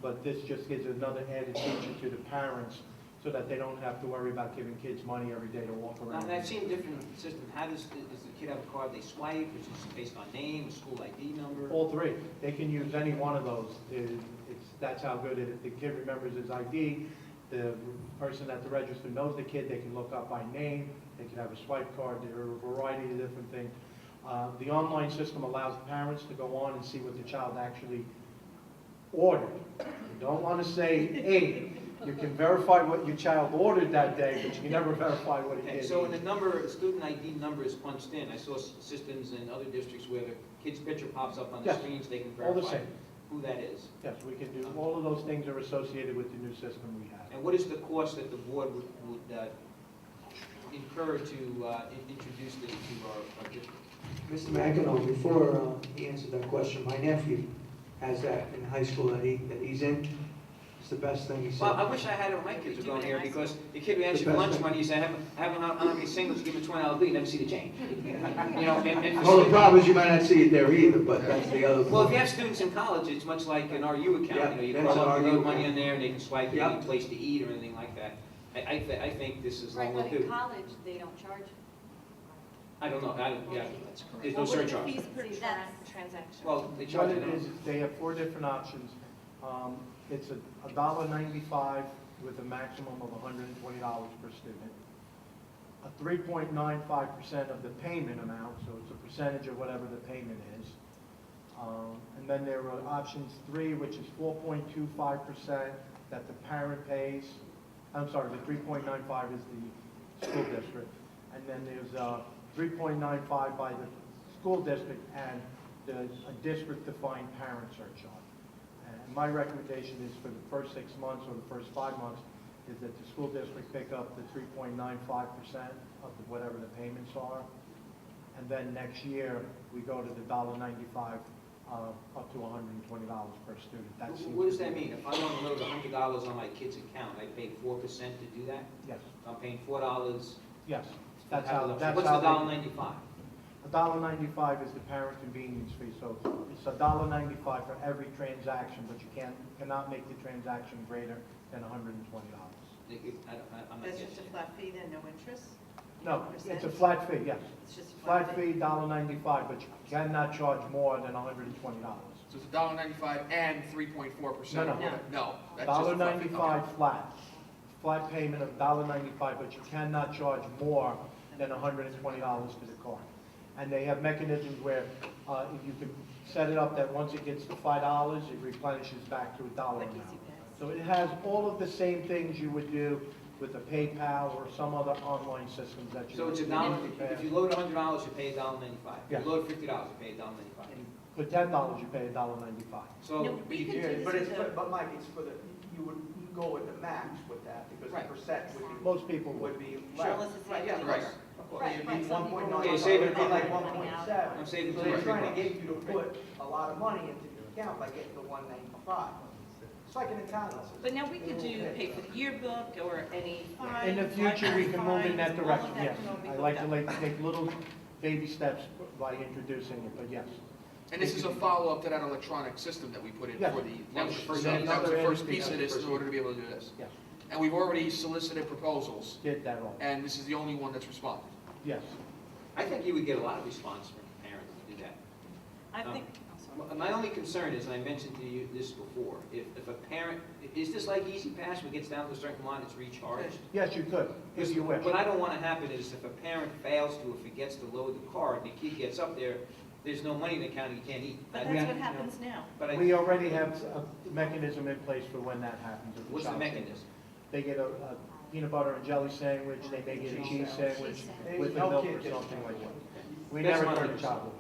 but this just gives another added feature to the parents so that they don't have to worry about giving kids money every day to walk around.
And I've seen different systems. Does the kid have a card they swipe, which is based on name, a school ID number?
All three. They can use any one of those. That's how good it is. The kid remembers his ID. The person at the register knows the kid. They can look up by name. They can have a swipe card. There are a variety of different things. The online system allows parents to go on and see what the child actually ordered. You don't want to say ate. You can verify what your child ordered that day, but you can never verify what he did.
So when the student ID number is punched in, I saw systems in other districts where the kid's picture pops up on the
Yes,
screens, they can
all the
verify
same.
who that is.
Yes, we can do, all of those things are associated with the new system we have.
And what is the cost that the board would incur to introduce this to our district?
Mr. McEnroe, before he answered that question, my nephew has that in high school that he's in. It's the best thing he said.
Well, I wish I had it when my kids were going here, because the kid would ask you for lunch money, you say, have how many singles, give him a $20 bill, you never see the change. You know, and for
Well, the
students-
problem is you might not see it there either, but that's the other.
Well, if you have students in college, it's much like an RU account, you know, you
that's
call up,
an
you
RU
load money
account.
in there, and they can swipe it,
Yep.
any place to eat or anything like that. I think this is
Right,
long
but in
overdue.
college, they don't charge.
I don't know, yeah, there's no
Well, what are the
surcharge.
fees per
See, that's-
transaction?
Well, they
What
charge
it
it
is, they have four different options. It's $1.95 with a maximum of $120 per student. A 3.95% of the payment amount, so it's a percentage of whatever the payment is. And then there are options 3, which is 4.25% that the parent pays. I'm sorry, the 3.95 is the school district. And then there's 3.95 by the school district and a district-defined parent surcharge. And my recommendation is for the first 6 months or the first 5 months is that the school district pick up the 3.95% of whatever the payments are. And then next year, we go to the $1.95 up to $120 per student. That seems
What does
to be-
that mean? If I want to load $100 on my kid's account, I pay 4% to do that?
Yes,
I'm paying $4.
yes. That's how
What's
they-
the $1.95?
$1.95 is the parent convenience fee, so it's $1.95 for every transaction, but you cannot make the transaction greater than $120.
I'm not
That's
getting
just a
it.
flat fee, then no interest?
No, it's a flat fee, yes.
It's just a
Flat fee, $1.95, but you cannot charge more than $120.
So it's $1.95 and 3.4%?
No.
No, that's just a flat fee.
$1.95 flat. Flat payment of $1.95, but you cannot charge more than $120 to the card. And they have mechanisms where you can set it up that once it gets to $5, it replenishes back to $1
Like
an
Easy
hour.
Pass.
So it has all of the same things you would do with a PayPal or some other online systems that you.
So it's a
would
dollar,
use to pay.
if you load $100, you pay $1.95. If
Yes.
you load $50, you pay $1.95.
For $10, you pay $1.95.
So,
No, we could do this
But it's,
with a-
but Mike, it's for the, you would go with the max with that, because
Right.
the percent would be,
Most people would.
would be
Sure,
less.
unless it's
Right, yeah,
the
right.
other
of course.
Right,
It'd
right,
be
some
1.9,
Okay,
people
save it
it'd be
for-
like
money out.
1.7.
I'm saving
So they're
$200.
trying to get you to put a lot of money into the account by getting the 195. It's like an account.
But now we could do pay for the yearbook or any fines.
In the future, we can move in that
fines, all of
direction,
that
yes.
can all be
I
hooked
like to
up.
take little baby steps by introducing it, but yes.
And this is a follow-up to that electronic system that we put in
Yes.
for the
That was the first
that
piece.
was the first
Another
piece of this in order to be able to do this.
Yes,
And we've already solicited proposals,
did that all,
and this is the only one that's responded.
yes.
I think you would get a lot of response from parents to do that.
I
Um,
think, I'm sorry.
My only concern is, and I mentioned to you this before, if a parent, is this like Easy Pass, when it gets down to a certain amount, it's recharged?
Yes, you could, if you wish.
What I don't want to happen is if a parent fails to, or forgets to load the card, and the kid gets up there, there's no money in the account, and he can't eat.
But that's what happens now.
But
We already have a mechanism in place for when that happens. if
what's the
child-
mechanism?
They get a peanut butter and jelly sandwich, they may get a cheese sandwich with the
No
milk
kid
or
gets
something like that. We
That's
never
my
turn a
concern.
child away.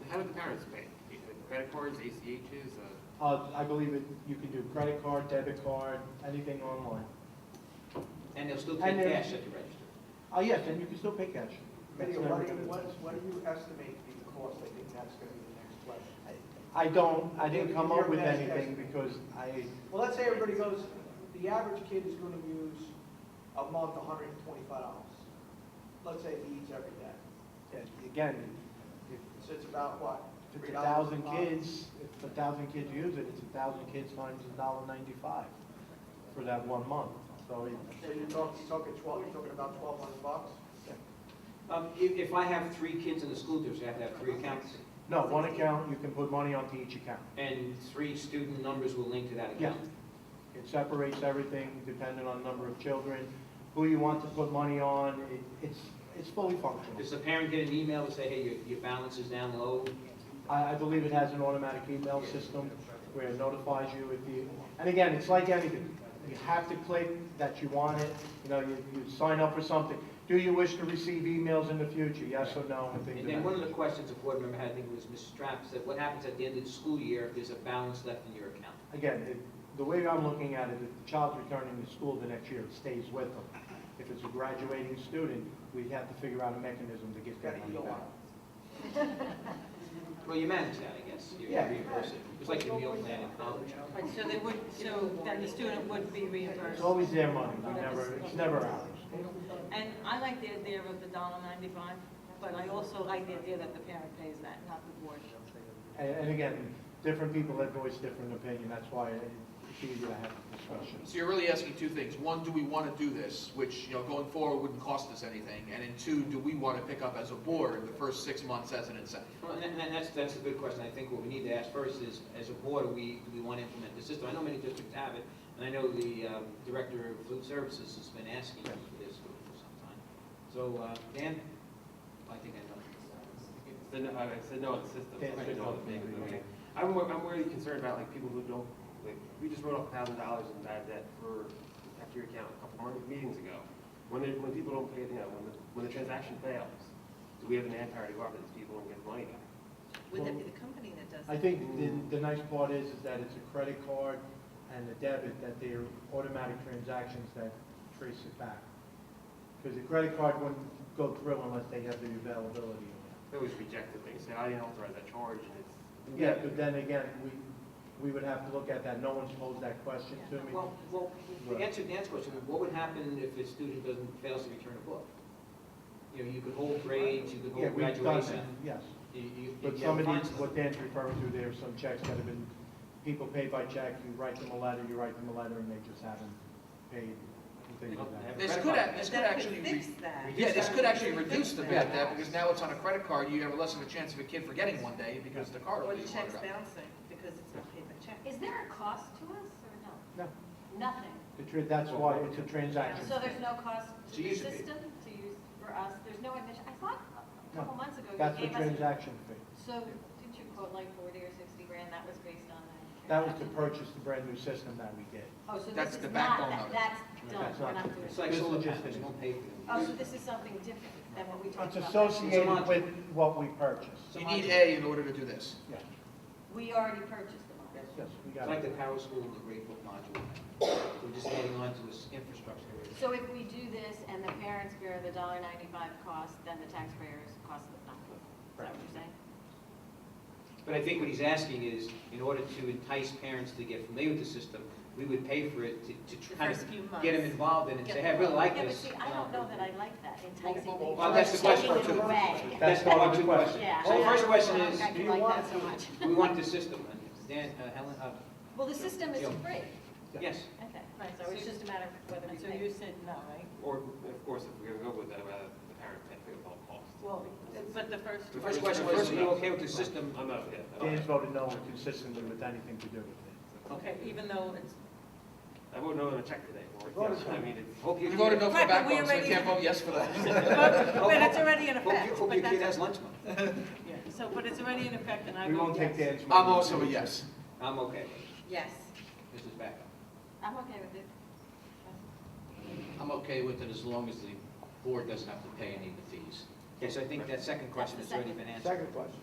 How do the parents pay? Credit cards, ACHs?
I believe you can do credit card, debit card, anything online.
And they'll still
And
take
then-
cash at the register.
Oh, yes, and you can still pay cash. That's
Video,
never
what do
gonna-
you estimate to be the cost? I think that's gonna be the next question.
I didn't come up with anything because
Well, let's say everybody goes, the average kid is gonna use a month $125. Let's say he eats every day.
again,
So it's about what?
if it's
$3
1,000
a month?
kids, if 1,000 kids use it, it's 1,000 kids times $1.95 for that 1 month. So
So you're talking about $1,200?
If I have 3 kids in the school district, I have to have 3 accounts,
no, one account, you can put money onto each account.
and 3 student numbers will link to that
Yeah.
account.
It separates everything depending on number of children, who you want to put money on. It's fully functional.
Does the parent get an email to say, hey, your balance is down low?
I believe it has an automatic email system where it notifies you if you, and again, it's like anything. You have to click that you want it, you sign up for something. Do you wish to receive emails in the future, yes or no, and things
And
of
then
that
one of the
nature.
questions a board member had, I think it was Ms. Strapp, said, what happens at the end of the school year if there's a balance left in your account?
Again, the way I'm looking at it, if the child's returning to school the next year, it stays with them. If it's a graduating student, we have to figure out a mechanism to get that money back.
Well, you manage that, I guess. You
Yeah.
reimburse it. It's like your meal plan in college.
Right, so then the student would be reimbursed.
It's always their money, it's never ours.
And I like the idea of the $1.95, but I also like the idea that the parent pays that, not the board.
And again, different people have voiced different opinion, that's why it's easier to have a discussion.
So you're really asking 2 things. One, do we want to do this, which, going forward wouldn't cost us anything? And then 2, do we want to pick up as a board the first 6 months as an incentive?
Well, and that's a good question. I think what we need to ask first is, as a board, do we want to implement the system? I know many districts have it, and I know the director of food services has been asking for this for some time. So, Dan? I think I know.
I said no, it's system.
Yeah,
I said no, it's making the meeting. I'm really concerned about people who don't, we just wrote off $1,000 in bad debt for after your account a couple meetings ago. When people don't pay, when the transaction fails, do we have an manpower to go after these people and get the money back?
Would that be the company that does
I
that?
think the nice part is that it's a credit card and a debit, that they're automatic transactions that trace it back. Because the credit card wouldn't go through unless they have the availability.
They always reject the thing, say, I didn't authorize that charge, and it's.
Yeah, but then again, we would have to look at that, no one's posed that question to me.
Well, to answer Dan's question, what would happen if a student fails to return a book? You could hold grades, you could
Yeah,
hold
we've done
graduation.
that, yes.
You
But
have
some of
fines.
these, what Dan's referring to, there are some checks that have been, people pay by check, you write them a letter, and they just haven't paid, and things like that.
This could
That
actually,
fix that.
yeah, this could actually reduce the bad debt, because now it's on a credit card, you have less of a chance of a kid forgetting one day because the card will
Or
be
the
loaded
check's
up.
bouncing because it's not paid by check.
Is there a cost to us or no?
No.
Nothing.
That's why it's a transaction.
So there's no cost
To
to the
use it.
system, to use for us? There's no admission? I thought a couple months ago
That's
you
the
gave us.
transaction fee.
So did you quote like 40 or 60 grand? That was based on that?
That was to purchase the brand new system that we get.
Oh, so
That's
this
the
is not,
backbone of it.
that's done,
That's
we're
not-
not doing
It's
it.
like
This
solar
is just
panels, you
an-
don't pay for them.
Oh, so this is something different than what we talked
It's
about.
associated with what we purchase.
You need A in order to do this.
Yes,
We already purchased them all.
yes, we
It's
got
like
it.
the Power School and the Great Book module. We're just adding on to this infrastructure.
So if we do this and the parents bear the $1.95 cost, then the taxpayers cost the not. Is that what you're saying?
But I think what he's asking is, in order to entice parents to get familiar with the system, we would pay for it to kind
first few
of get them
months.
involved in it and say, hey, I really like
Yeah, but
this.
see, I don't know that I like that, enticing people.
Well, that's the question.
Taking it away.
That's part of the question.
Yeah.
So the first question
I don't
is,
think I
do
can
you
like
want,
that so much.
we want the system. And Dan, Helen,
Well, the system is
Yeah.
free.
yes,
Okay, so it's just a matter of whether we
So
pay.
you said no, right?
Or, of course, if we're gonna go with that, rather the parent pay for the whole cost. As
Well, but the first.
The first question was, are you okay with the system?
I'm not, yeah.
Dan's voted no consistently with anything to do with it.
Okay, even though it's.
I voted no on a check today. I mean, it's.
Hope
You
your
voted
kid,
no for the
Right, but we
backbone, so you
already-
can't vote yes for that.
But it's already in effect.
hope
but
your kid
that's-
has lunch money.
Yeah, so, but it's already in effect, and I
We
vote
won't take
yes.
Dan's money.
I'm also a yes.
I'm okay with it.
Yes.
Mrs. Backup.
I'm okay with it.
I'm okay with it as long as the board doesn't have to pay any of the fees.
Okay, so I think that second question has already been answered.
Second question.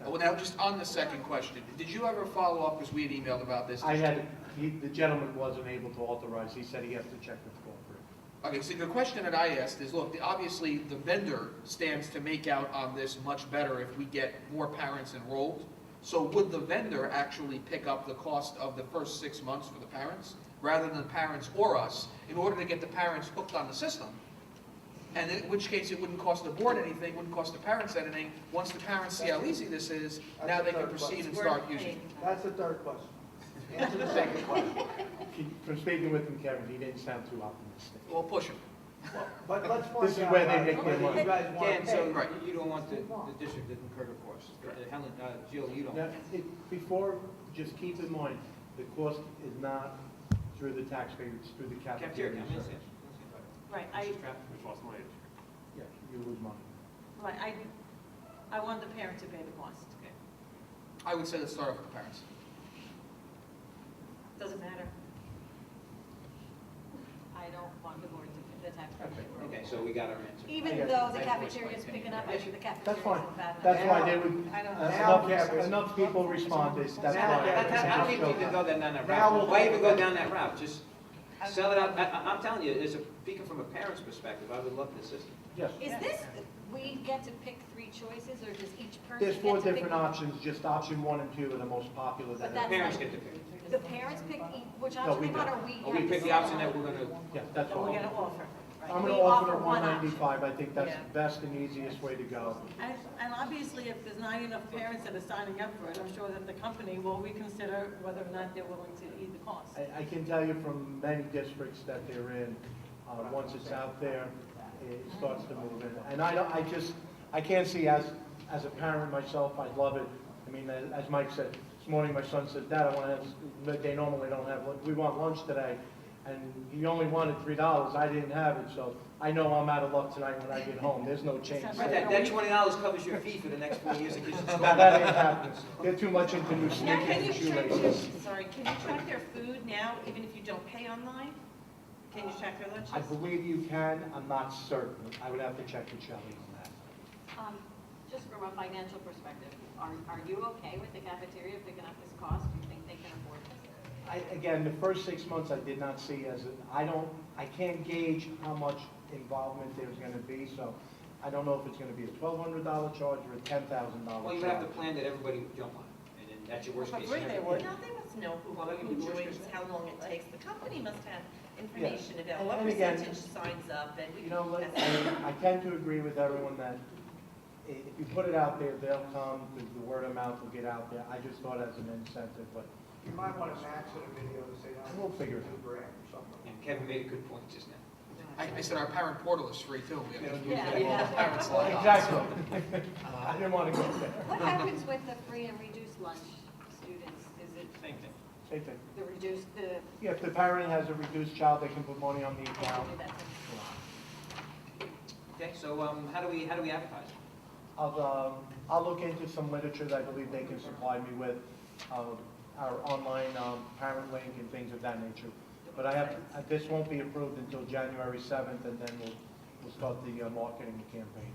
Well, now, just on the second question, did you ever follow up, because we had emailed about this?
The gentleman wasn't able to authorize, he said he has to check with the cooperative.
Okay, so the question that I asked is, look, obviously, the vendor stands to make out on this much better if we get more parents enrolled. So would the vendor actually pick up the cost of the first 6 months for the parents, rather than the parents or us, in order to get the parents hooked on the system? And in which case, it wouldn't cost the board anything, wouldn't cost the parents anything. Once the parents see how easy this is, now they can proceed and start using it.
That's the third question. Answer the second question.
From speaking with him, Kevin, he didn't sound too optimistic.
We'll push them.
But let's find out.
This is where they make their
whether
money.
you guys want
Dan,
to
so
pay.
Right.
you don't want the district to incur the cost. Helen, Jill, you don't.
Now, before, just keep in mind, the cost is not through the taxpayer, it's through the
Cafeteria,
cafeteria.
I'm
service.
Right, I,
Which lost money.
Yeah, you lose money.
right, I want the parent to pay the cost.
I would say let's start off with the parents.
Doesn't matter.
I don't want the board to, the taxpayer.
Okay, so we got our answer.
Even
Yeah.
though the cafeteria is picking up, after the cafeteria
That's fine.
isn't bad enough.
That's why they would,
I don't-
enough people responded, that's
Now-
why.
I don't even need to go down that
Now we'll-
route. Why even go down that route? Just sell it out. I'm telling you, speaking from a parent's perspective, I would love this system.
Yes.
Is this, we get to pick 3 choices, or does each person
There's
get
4
to pick?
different options, just option 1 and 2 are the most popular.
But
that-
that's
Parents
like-
get to pick.
The parents pick which
No,
option
we
they want, or
don't.
we
Or
have
we
to
pick the
select
option that
one?
we're gonna,
Yeah, that's
That we're
all.
gonna offer.
I'm
We
gonna offer
offer
the
one
195, I think that's
Yeah.
the best and easiest way to go.
And obviously, if there's not enough parents that are signing up for it, I'm sure that the company will reconsider whether or not they're willing to eat the cost.
I can tell you from many districts that they're in, once it's out there, it starts to move in. And I can't see as a parent myself, I love it. I mean, as Mike said, this morning my son said, Dad, I want to have, they normally don't have, we want lunch today. And he only wanted $3, I didn't have it, so I know I'm out of luck tonight when I get home, there's no change.
right, that $20 covers your fee for the next 4 years.
That ain't happening. They're too much into new
Now,
sneakers
can you
and
track
shoelaces.
can you track their food now, even if you don't pay online? Can you track their lunches?
I believe you can, I'm not certain. I would have to check with Shelley on that.
Just from a financial perspective, are you okay with the cafeteria picking up this cost? Do you think they can afford this?
Again, the first 6 months I did not see as, I can't gauge how much involvement there's gonna be, so I don't know if it's gonna be a $1,200 charge or a $10,000 charge.
Well, you have to plan that everybody would jump on it, and then that's your worst
For
case
free they
scenario.
would.
No, they must know
Well, that
who
would be worst
joins,
case.
how long it takes. The company must have information about
And-
what
and again,
percentage signs up, and we
You know,
can.
I tend to agree with everyone that if you put it out there, they'll come, the word of mouth will get out there. I just thought as an incentive, but
You might want to max in a video to say,
We'll figure it out.
$2,000 or something.
And Kevin made a good point just now.
I said our parent portal is free too. We have to use
Yeah,
that.
yeah.
Parents log on.
Exactly. I didn't want to go there.
What happens with the free and reduced lunch students? Is it
Same thing.
Same thing.
the reduced, the?
Yeah, if the parent has a reduced child, they can put money on the account.
Okay, so how do we advertise?
I'll look into some literature that I believe they can supply me with, our online parent link and things of that nature. But this won't be approved until January 7th, and then we'll start the marketing campaign.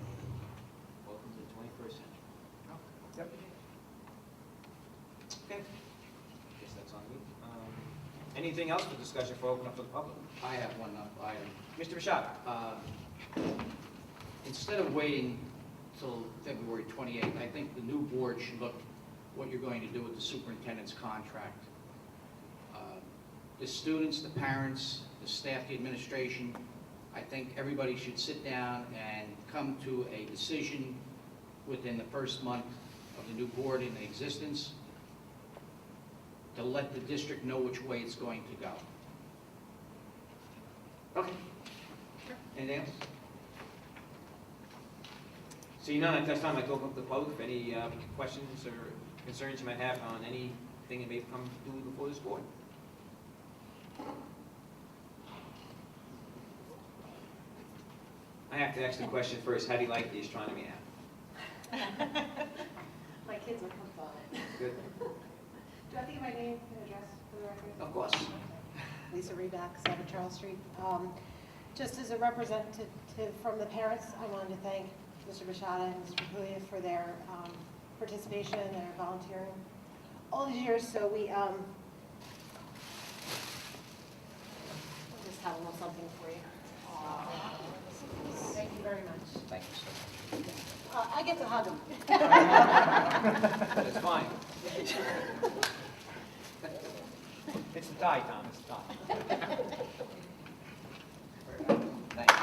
Welcome to the 21st century.
Yep.
Okay. Guess that's on me. Anything else for discussion before I open up to the public?
I have one item.
Mr. Rashad?
Instead of waiting till February 28th, I think the new board should look what you're going to do with the superintendent's contract. The students, the parents, the staff, the administration, I think everybody should sit down and come to a decision within the first month of the new board in existence to let the district know which way it's going to go.
Okay. Anything else? Seeing none, at this time, I open up the public for any questions or concerns you might have on anything that may come due before this board. I have to ask the question first, how do you like the astronomy app?
My kids will come on it.
Good.
Do I have to give my name and address for the record?
Of course.
Lisa Reback, 7 Charles Street. Just as a representative from the parents, I wanted to thank Mr. Bashada and Mr. Puglia for their participation and their volunteering all these years. So we
Just have a little something for you.
thank you very much.
Thank you so much.
I get to hug them.
That's fine. It's the tie, Tom, it's the tie. Thank you.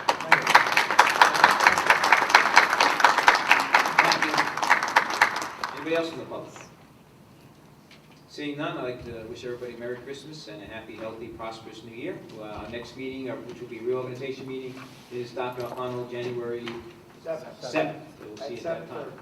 Thank you. Anybody else in the public? Seeing none, I'd like to wish everybody Merry Christmas and a happy, healthy, prosperous New Year. Our next meeting, which will be a reorganization meeting, is Dr. O'Connell, January 7th. We'll see you at that time.